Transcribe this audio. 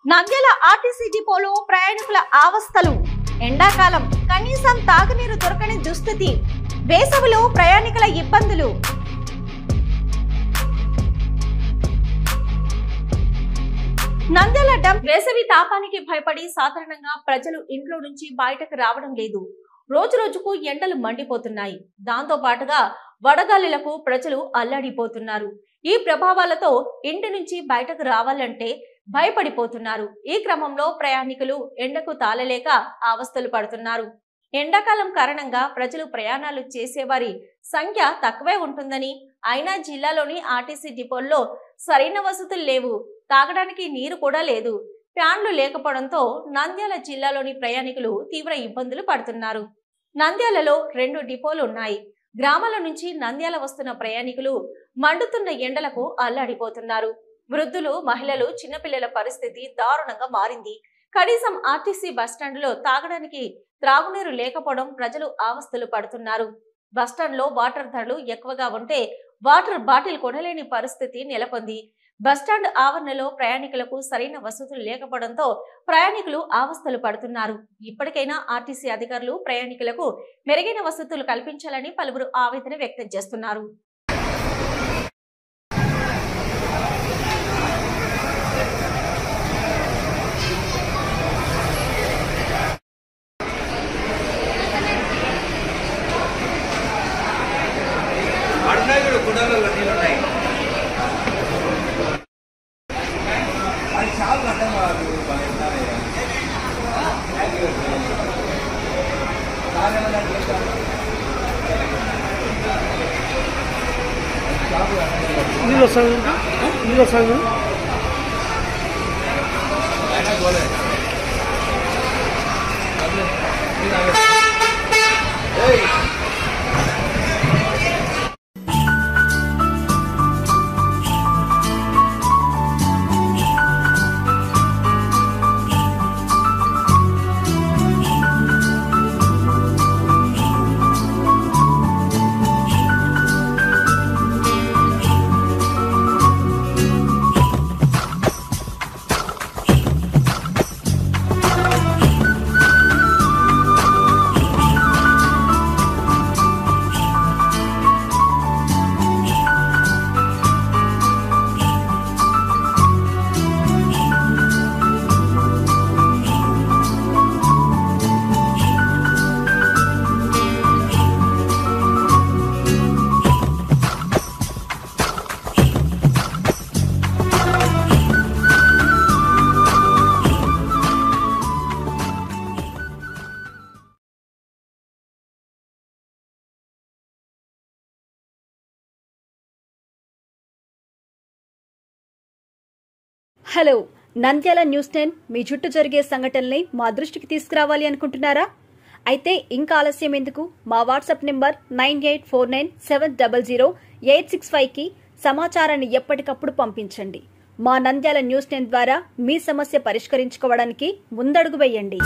Nandyal RTC డిపోలో ప్రయాణికుల అవస్థలు. ఎండాకాలం కనీసం తాగునీరు దొరకని దుస్థితి. వేసవిలో ప్రయాణికుల ఇబ్బందులు. నంద్యాల డంప్ వేసవి తాపానికి భయపడి సాధారణంగా ప్రజలు ఇంట్లో నుంచి బయటకు రావడం లేదు. రోజు రోజుకు ఎండలు మండిపోతున్నాయి. దాంతో పాటుగా వడగాలులకు ప్రజలు అల్లాడిపోతున్నారు. ఈ ప్రభావాలతో ఇంటి నుంచి బయటకు రావాలంటే భయపడిపోతున్నారు. ఈ క్రమంలో ప్రయాణికులు ఎండకు తాళలేక అవస్థలు పడుతున్నారు. ఎండాకాలం కారణంగా ప్రజలు ప్రయాణాలు చేసేవారి సంఖ్య తక్కువే ఉంటుందని, అయినా జిల్లాలోని ఆర్టీసీ డిపోల్లో సరైన వసతులు లేవు. తాగడానికి నీరు కూడా లేదు. ఫ్యాన్లు లేకపోవడంతో నంద్యాల జిల్లాలోని ప్రయాణికులు తీవ్ర ఇబ్బందులు పడుతున్నారు. నంద్యాలలో 2 డిపోలు ఉన్నాయి. గ్రామాల నుంచి నంద్యాల వస్తున్న ప్రయాణికులు మండుతున్న ఎండలకు అల్లాడిపోతున్నారు. వృద్ధులు, మహిళలు, చిన్నపిల్లల పరిస్థితి దారుణంగా మారింది. కనీసం ఆర్టీసీ బస్టాండ్లో తాగడానికి త్రాగునీరు లేకపోవడం ప్రజలు అవస్థలు పడుతున్నారు. బస్టాండ్లో వాటర్ ధరలు ఎక్కువగా ఉంటే వాటర్ బాటిల్ కొనలేని పరిస్థితి నెలకొంది. బస్టాండ్ ఆవరణలో ప్రయాణికులకు సరైన వసతులు లేకపోవడంతో ప్రయాణికులు అవస్థలు పడుతున్నారు. ఇప్పటికైనా ఆర్టీసీ అధికారులు ప్రయాణికులకు మెరుగైన వసతులు కల్పించాలని పలువురు ఆవేదన వ్యక్తం చేస్తున్నారు. హలో, నంద్యాల న్యూస్ 10 మీ చుట్టూ జరిగే సంఘటనల్ని మా దృష్టికి తీసుకురావాలి అనుకుంటున్నారా? అయితే ఇంకా ఆలస్యం ఎందుకు? మా వాట్సాప్ నెంబర్ 9849700865కి సమాచారాన్ని ఎప్పటికప్పుడు పంపించండి. మా నంద్యాల న్యూస్ 10 ద్వారా మీ సమస్య పరిష్కరించుకోవడానికి ముందడుగు వేయండి.